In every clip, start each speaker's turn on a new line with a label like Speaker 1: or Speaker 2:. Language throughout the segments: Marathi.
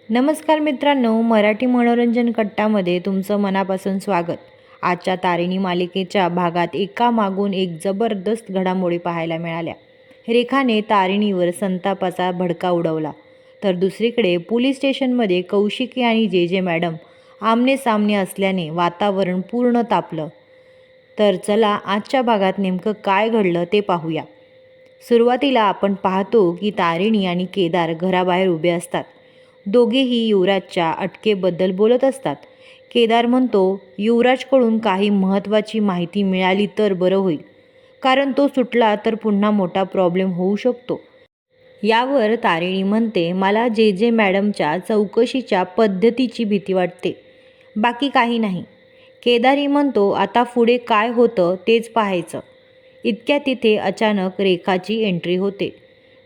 Speaker 1: नमस्कार मित्रांनो, मराठी मनोरंजन कट्टामध्ये तुमचं मनापासून स्वागत. आजच्या तारिणी मालिकेच्या भागात एकामागून एक जबरदस्त घडामोडी पाहायला मिळाल्या. रेखाने तारिणीवर संतापाचा भडका उडवला, तर दुसरीकडे पोलीस स्टेशनमध्ये कौशिकी आणि जे जे मॅडम आमनेसामने असल्याने वातावरण पूर्ण तापलं. तर चला आजच्या भागात नेमकं काय घडलं ते पाहूया. सुरुवातीला आपण पाहतो की तारिणी आणि केदार घराबाहेर उभे असतात. दोघेही युवराजच्या अटकेबद्दल बोलत असतात. केदार म्हणतो, युवराजकडून काही महत्त्वाची माहिती मिळाली तर बरं होईल, कारण तो सुटला तर पुन्हा मोठा प्रॉब्लेम होऊ शकतो. यावर तारिणी म्हणते, मला जे जे मॅडमच्या चौकशीच्या पद्धतीची भीती वाटते, बाकी काही नाही. केदारही म्हणतो, आता पुढे काय होतं तेच पाहायचं. इतक्या तिथे अचानक रेखाची एंट्री होते.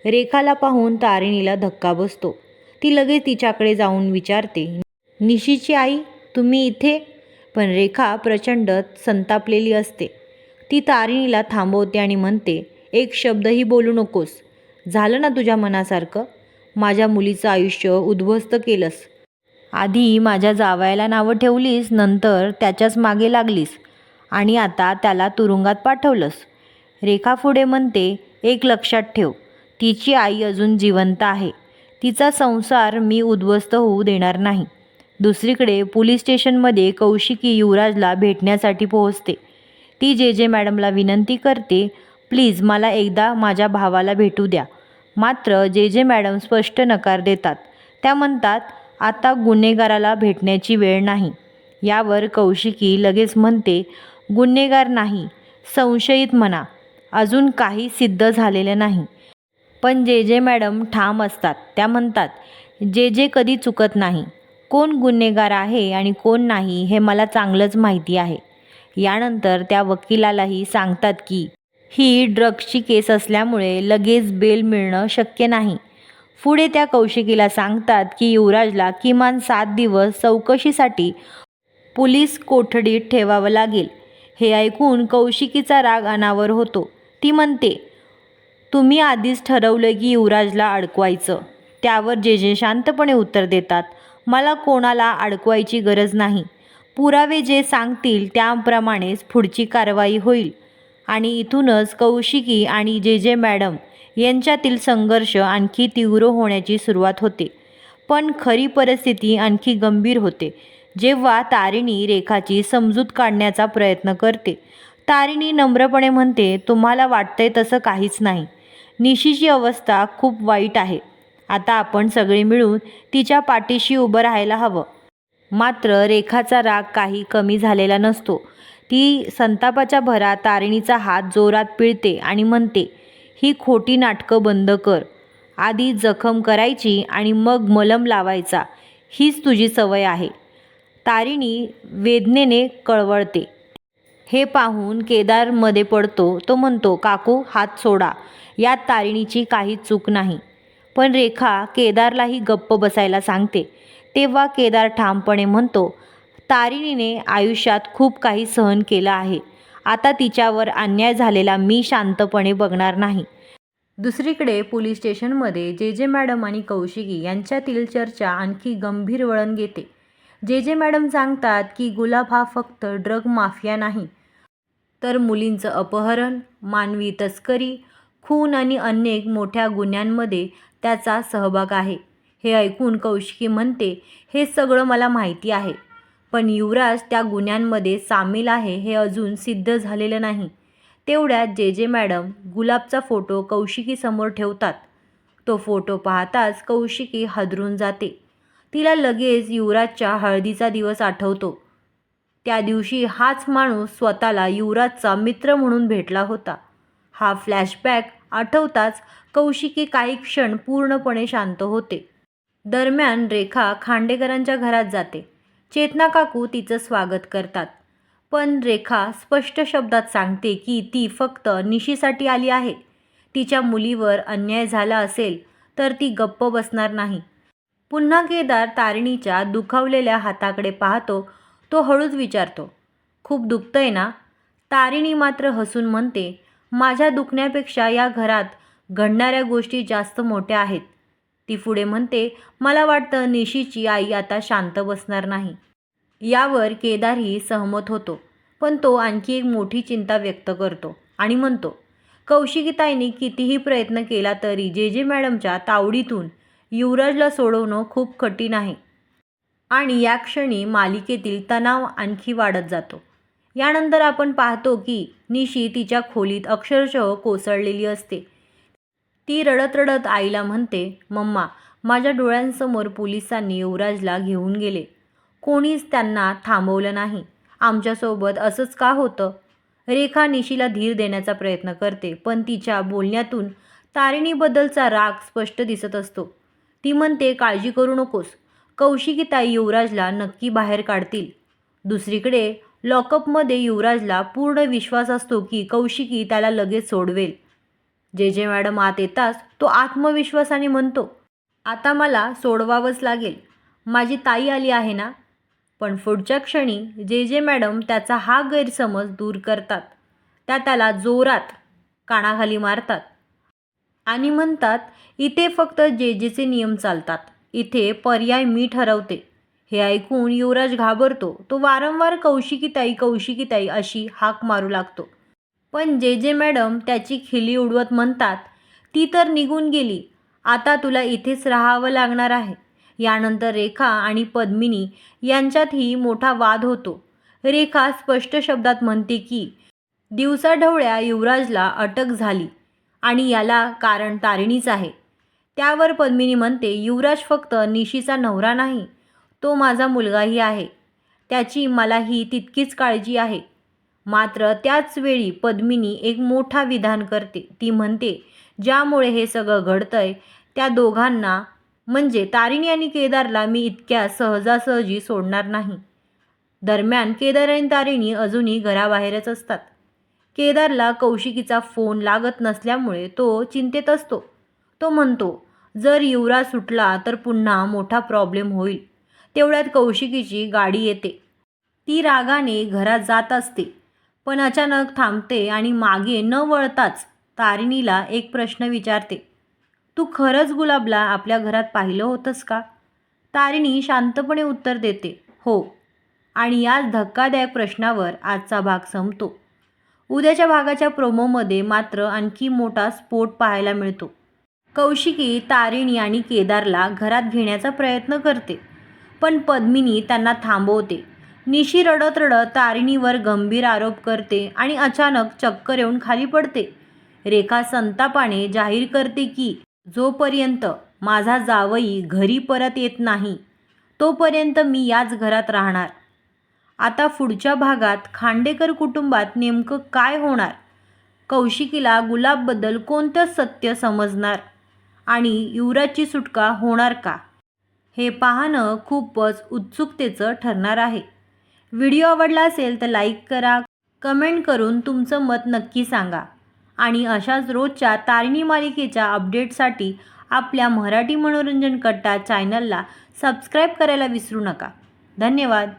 Speaker 1: रेखाला पाहून तारिणीला धक्का बसतो. ती लगेच तिच्याकडे जाऊन विचारते, निशीची आई, तुम्ही इथे? पण रेखा प्रचंड संतापलेली असते. ती तारिणीला थांबवते आणि म्हणते, एक शब्दही बोलू नकोस. झालं ना तुझ्या मनासारखं? माझ्या मुलीचं आयुष्य उद्ध्वस्त केलंस. आधी माझ्या जावयाला नावं ठेवलीस, नंतर त्याच्याच मागे लागलीस आणि आता त्याला तुरुंगात पाठवलंस. रेखा पुढे म्हणते, एक लक्षात ठेव, तिची आई अजून जिवंत आहे. तिचा संसार मी उद्ध्वस्त होऊ देणार नाही. दुसरीकडे पोलीस स्टेशनमध्ये कौशिकी युवराजला भेटण्यासाठी पोहोचते. ती जे जे मॅडमला विनंती करते, प्लीज मला एकदा माझ्या भावाला भेटू द्या. मात्र जे जे मॅडम स्पष्ट नकार देतात. त्या म्हणतात, आता गुन्हेगाराला भेटण्याची वेळ नाही. यावर कौशिकी लगेच म्हणते, गुन्हेगार नाही, संशयित म्हणा. अजून काही सिद्ध झालेलं नाही. पण जे जे मॅडम ठाम असतात. त्या म्हणतात, जे जे कधी चुकत नाही. कोण गुन्हेगार आहे आणि कोण नाही हे मला चांगलंच माहिती आहे. यानंतर त्या वकिलालाही सांगतात की ही ड्रग्सची केस असल्यामुळे लगेच बेल मिळणं शक्य नाही. पुढे त्या कौशिकीला सांगतात की युवराजला किमान 7 दिवस चौकशीसाठी पोलीस कोठडीत ठेवावं लागेल. हे ऐकून कौशिकीचा राग अनावर होतो. ती म्हणते, तुम्ही आधीच ठरवलं की युवराजला अडकवायचं. त्यावर जे जे शांतपणे उत्तर देतात, मला कोणाला अडकवायची गरज नाही. पुरावे जे सांगतील त्याप्रमाणेच पुढची कारवाई होईल. आणि इथूनच कौशिकी आणि जे जे मॅडम यांच्यातील संघर्ष आणखी तीव्र होण्याची सुरुवात होते. पण खरी परिस्थिती आणखी गंभीर होते जेव्हा तारिणी रेखाची समजूत काढण्याचा प्रयत्न करते. तारिणी नम्रपणे म्हणते, तुम्हाला वाटतंय तसं काहीच नाही. निशीची अवस्था खूप वाईट आहे. आता आपण सगळे मिळून तिच्या पाठीशी उभं राहायला हवं. मात्र रेखाचा राग काही कमी झालेला नसतो. ती संतापाच्या भरात तारिणीचा हात जोरात पिळते आणि म्हणते, ही खोटी नाटकं बंद कर. आधी जखम करायची आणि मग मलम लावायचा, हीच तुझी सवय आहे. तारिणी वेदनेने कळवळते. हे पाहून केदार मध्ये पडतो. तो म्हणतो, काकू हात सोडा, यात तारिणीची काही चूक नाही. पण रेखा केदारलाही गप्प बसायला सांगते. तेव्हा केदार ठामपणे म्हणतो, तारिणीने आयुष्यात खूप काही सहन केलं आहे. आता तिच्यावर अन्याय झालेला मी शांतपणे बघणार नाही. दुसरीकडे पोलीस स्टेशनमध्ये जे जे मॅडम आणि कौशिकी यांच्यातील चर्चा आणखी गंभीर वळण घेते. जे जे मॅडम सांगतात की गुलाब हा फक्त ड्रग माफिया नाही, तर मुलींचं अपहरण, मानवी तस्करी, खून आणि अनेक मोठ्या गुन्ह्यांमध्ये त्याचा सहभाग आहे. हे ऐकून कौशिकी म्हणते, हे सगळं मला माहिती आहे. पण युवराज त्या गुन्ह्यांमध्ये सामील आहे हे अजून सिद्ध झालेलं नाही. तेवढ्यात जे जे मॅडम गुलाबचा फोटो कौशिकीसमोर ठेवतात. तो फोटो पाहताच कौशिकी हादरून जाते. तिला लगेच युवराजच्या हळदीचा दिवस आठवतो. त्या दिवशी हाच माणूस स्वतःला युवराजचा मित्र म्हणून भेटला होता. हा फ्लॅशबॅक आठवताच कौशिकी काही क्षण पूर्णपणे शांत होते. दरम्यान रेखा खांडेकरांच्या घरात जाते. चेतना काकू तिचं स्वागत करतात. पण रेखा स्पष्ट शब्दात सांगते की ती फक्त निशीसाठी आली आहे. तिच्या मुलीवर अन्याय झाला असेल तर ती गप्प बसणार नाही. पुन्हा केदार तारिणीच्या दुखावलेल्या हाताकडे पाहतो. तो हळूच विचारतो, खूप दुखतंय ना? तारिणी मात्र हसून म्हणते, माझ्या दुखण्यापेक्षा या घरात घडणाऱ्या गोष्टी जास्त मोठ्या आहेत. ती पुढे म्हणते, मला वाटतं निशीची आई आता शांत बसणार नाही. यावर केदारही सहमत होतो, पण तो आणखी एक मोठी चिंता व्यक्त करतो आणि म्हणतो, कौशिकीताईंनी कितीही प्रयत्न केला तरी जे मॅडमच्या तावडीतून युवराजला सोडवणं खूप कठीण आहे. आणि या क्षणी मालिकेतील तणाव आणखी वाढत जातो. यानंतर आपण पाहतो की निशी तिच्या खोलीत अक्षरशः कोसळलेली असते. ती रडत रडत आईला म्हणते, मम्मा, माझ्या डोळ्यांसमोर पोलिसांनी युवराजला घेऊन गेले. कोणीच त्यांना थांबवलं नाही. आमच्यासोबत असंच का होतं? रेखा निशीला धीर देण्याचा प्रयत्न करते, पण तिच्या बोलण्यातून तारिणीबद्दलचा राग स्पष्ट दिसत असतो. ती म्हणते, काळजी करू नकोस, कौशिकीताई युवराजला नक्की बाहेर काढतील. दुसरीकडे लॉकअपमध्ये युवराजला पूर्ण विश्वास असतो की कौशिकी त्याला लगेच सोडवेल. जे मॅडम आत येताच तो आत्मविश्वासाने म्हणतो, आता मला सोडवावंच लागेल. माझी ताई आली आहे ना? पण पुढच्या क्षणी जे मॅडम त्याचा हा गैरसमज दूर करतात. त्या त्याला जोरात कानाखाली मारतात आणि म्हणतात, इथे फक्त जेचे नियम चालतात. इथे पर्याय मी ठरवते. हे ऐकून युवराज घाबरतो. तो वारंवार कौशिकीताई अशी हाक मारू लागतो. पण जे मॅडम त्याची खिल्ली उडवत म्हणतात, ती तर निघून गेली. आता तुला इथेच राहावं लागणार आहे. यानंतर रेखा आणि पद्मिनी यांच्यातही मोठा वाद होतो. रेखा स्पष्ट शब्दात म्हणते की दिवसाढवळ्या युवराजला अटक झाली आणि याला कारण तारिणीच आहे. त्यावर पद्मिनी म्हणते, युवराज फक्त निशीचा नवरा नाही, तो माझा मुलगाही आहे. त्याची मलाही तितकीच काळजी आहे. मात्र त्याच वेळी पद्मिनी एक मोठा विधान करते. ती म्हणते, ज्यामुळे हे सगळं घडतंय त्या दोघांना म्हणजे तारिणी आणि केदारला मी इतक्या सहजासहजी सोडणार नाही. दरम्यान केदार आणि तारिणी अजूनही घराबाहेरच असतात. केदारला कौशिकीचा फोन लागत नसल्यामुळे तो चिंतेत असतो. तो म्हणतो, जर युवराज सुटला तर पुन्हा मोठा प्रॉब्लेम होईल. तेवढ्यात कौशिकीची गाडी येते. ती रागाने घरात जात असते, पण अचानक थांबते आणि मागे न वळताच तारिणीला एक प्रश्न विचारते, तू खरंच गुलाबला आपल्या घरात पाहिलं होतंस का? तारिणी शांतपणे उत्तर देते, हो. आणि याच धक्कादायक प्रश्नावर आजचा भाग संपतो. उद्याच्या भागाच्या प्रोमोमध्ये मात्र आणखी मोठा स्फोट पाहायला मिळतो. कौशिकी तारिणी आणि केदारला घरात घेण्याचा प्रयत्न करते, पण पद्मिनी त्यांना थांबवते. निशी रडत रडत तारिणीवर गंभीर आरोप करते आणि अचानक चक्कर येऊन खाली पडते. रेखा संतापाने जाहीर करते की जोपर्यंत माझा जावई घरी परत येत नाही तोपर्यंत मी याच घरात राहणार. आता पुढच्या भागात खांडेकर कुटुंबात नेमकं काय होणार? कौशिकीला गुलाबबद्दल कोणतं सत्य समजणार आणि युवराजची सुटका होणार का? हे पाहणं खूपच उत्सुकतेचं ठरणार आहे. व्हिडिओ आवडला असेल तर लाईक करा, कमेंट करून तुमचं मत नक्की सांगा आणि अशाच रोजच्या तारिणी मालिकेच्या अपडेटसाठी आपल्या मराठी मनोरंजन कट्टा चॅनलला सबस्क्राईब करायला विसरू नका. धन्यवाद.